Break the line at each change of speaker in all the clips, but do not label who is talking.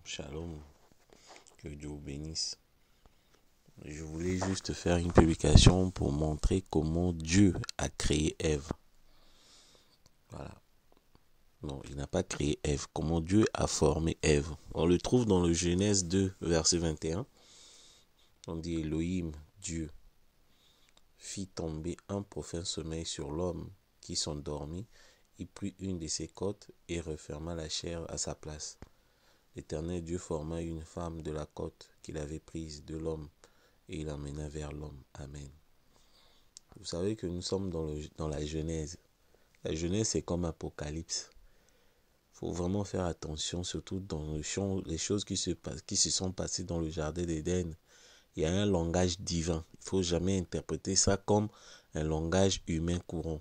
Shalom, que Dieu vous bénisse. Je voulais juste faire une publication pour montrer comment Dieu a créé Ève. Voilà. Non, il n'a pas créé Ève. Comment Dieu a formé Ève. On le trouve dans le Genèse 2, verset 21. On dit Elohim, Dieu, fit tomber un profond sommeil sur l'homme qui s'endormit. Il prit une de ses côtes et referma la chair à sa place. L'Éternel Dieu forma une femme de la côte qu'il avait prise de l'homme et il l'emmena vers l'homme. Amen. Vous savez que nous sommes dans la Genèse. La Genèse, c'est comme Apocalypse. Il faut vraiment faire attention, surtout dans les choses qui se sont passées dans le jardin d'Éden. Il y a un langage divin. Il ne faut jamais interpréter ça comme un langage humain courant.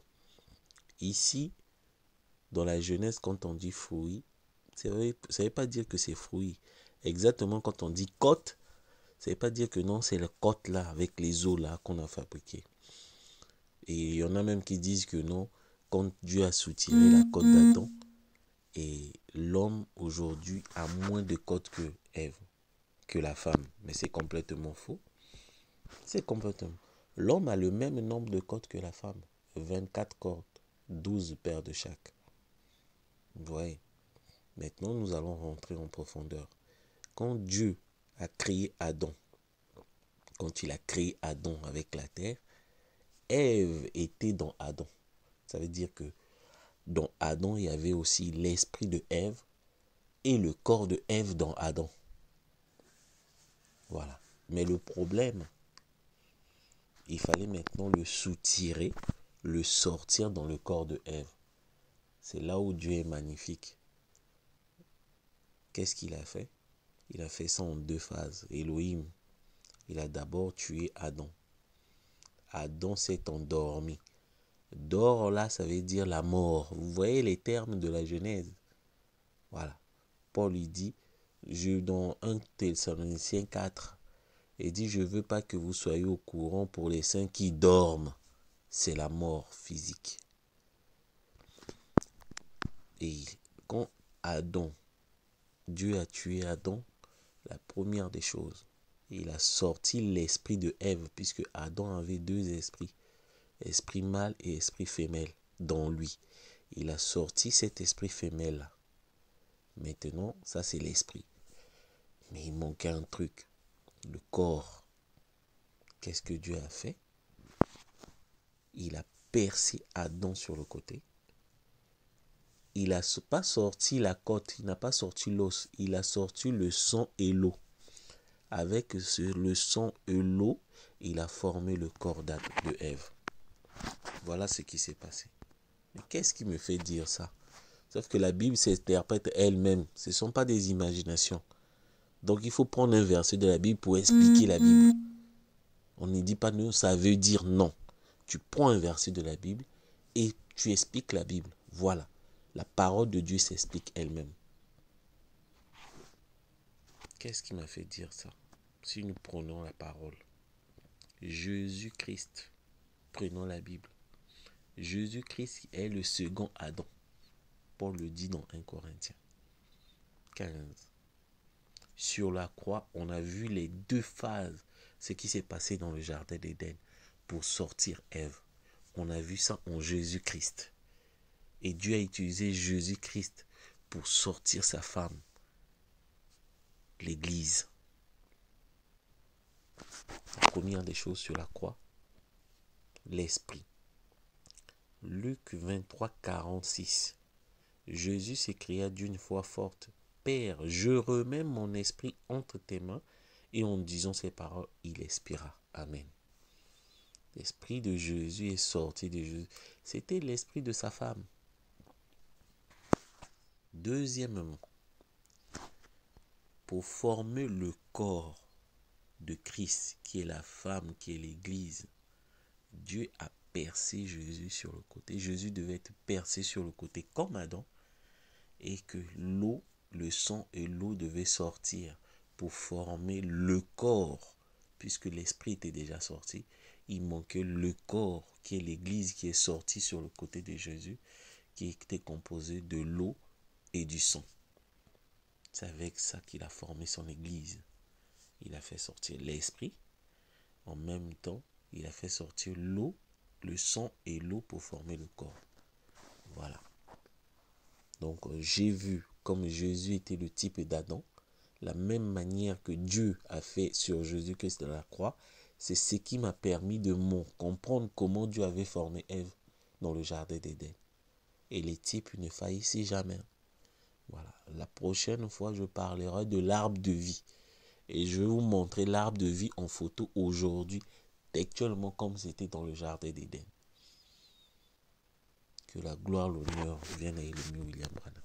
Ici, dans la Genèse, quand on dit fruit, ça ne veut pas dire que c'est fruit. Exactement quand on dit côte, ça ne veut pas dire que non, c'est la côte là, avec les os là qu'on a fabriqué. Et il y en a même qui disent que non, quand Dieu a soutiré la côte d'Adam, et l'homme aujourd'hui a moins de côtes que Ève, que la femme. Mais c'est complètement faux. C'est complètement. L'homme a le même nombre de côtes que la femme. 24 côtes, 12 paires de chaque. Vous voyez. Maintenant, nous allons rentrer en profondeur. Quand Dieu a créé Adam, quand il a créé Adam avec la terre, Ève était dans Adam. Ça veut dire que dans Adam, il y avait aussi l'esprit de Ève et le corps de Ève dans Adam. Voilà. Mais le problème, il fallait maintenant le soutirer, le sortir dans le corps de Ève. C'est là où Dieu est magnifique. Qu'est-ce qu'il a fait? Il a fait ça en deux phases. Elohim, il a d'abord tué Adam. Adam s'est endormi. Dor là, ça veut dire la mort. Vous voyez les termes de la Genèse. Voilà. Paul il dit, dans 1 Thessaloniciens 4, il dit, je ne veux pas que vous soyez au courant pour les saints qui dorment. C'est la mort physique. Et quand Adam, Dieu a tué Adam, la première des choses, il a sorti l'esprit de Ève, puisque Adam avait deux esprits, esprit mâle et esprit femelle, dans lui. Il a sorti cet esprit femelle-là. Maintenant, ça c'est l'esprit. Mais il manquait un truc, le corps. Qu'est-ce que Dieu a fait? Il a percé Adam sur le côté. Il n'a pas sorti la côte, il n'a pas sorti l'os, il a sorti le sang et l'eau. Avec le sang et l'eau, il a formé le corps de Ève. Voilà ce qui s'est passé. Mais qu'est-ce qui me fait dire ça? Sauf que la Bible s'interprète elle-même. Ce ne sont pas des imaginations. Donc il faut prendre un verset de la Bible pour expliquer la Bible. On ne dit pas non, ça veut dire non. Tu prends un verset de la Bible et tu expliques la Bible. Voilà. La parole de Dieu s'explique elle-même. Qu'est-ce qui m'a fait dire ça? Si nous prenons la parole. Jésus-Christ. Prenons la Bible. Jésus-Christ est le second Adam. Paul le dit dans 1 Corinthiens 15. Sur la croix, on a vu les deux phases. Ce qui s'est passé dans le jardin d'Éden pour sortir Ève. On a vu ça en Jésus-Christ. Et Dieu a utilisé Jésus-Christ pour sortir sa femme, l'Église. La première des choses sur la croix, l'Esprit. Luc 23, 46. Jésus s'écria d'une voix forte, Père, je remets mon esprit entre tes mains. Et en disant ces paroles, il expira. Amen. L'esprit de Jésus est sorti de Jésus. C'était l'esprit de sa femme. Deuxièmement, pour former le corps de Christ, qui est la femme, qui est l'Église, Dieu a percé Jésus sur le côté. Jésus devait être percé sur le côté comme Adam, et que l'eau, le sang et l'eau devaient sortir pour former le corps, puisque l'esprit était déjà sorti. Il manquait le corps, qui est l'Église, qui est sorti sur le côté de Jésus, qui était composé de l'eau et du sang. C'est avec ça qu'il a formé son église. Il a fait sortir l'esprit. En même temps, il a fait sortir l'eau, le sang et l'eau pour former le corps. Voilà. Donc, j'ai vu, comme Jésus était le type d'Adam, la même manière que Dieu a fait sur Jésus-Christ de la croix, c'est ce qui m'a permis de comprendre comment Dieu avait formé Ève dans le jardin d'Éden. Et les types ne faillissent jamais. Voilà. La prochaine fois, je parlerai de l'arbre de vie. Et je vais vous montrer l'arbre de vie en photo aujourd'hui, actuellement comme c'était dans le jardin d'Éden. Que la gloire, l'honneur vienne à William Branham.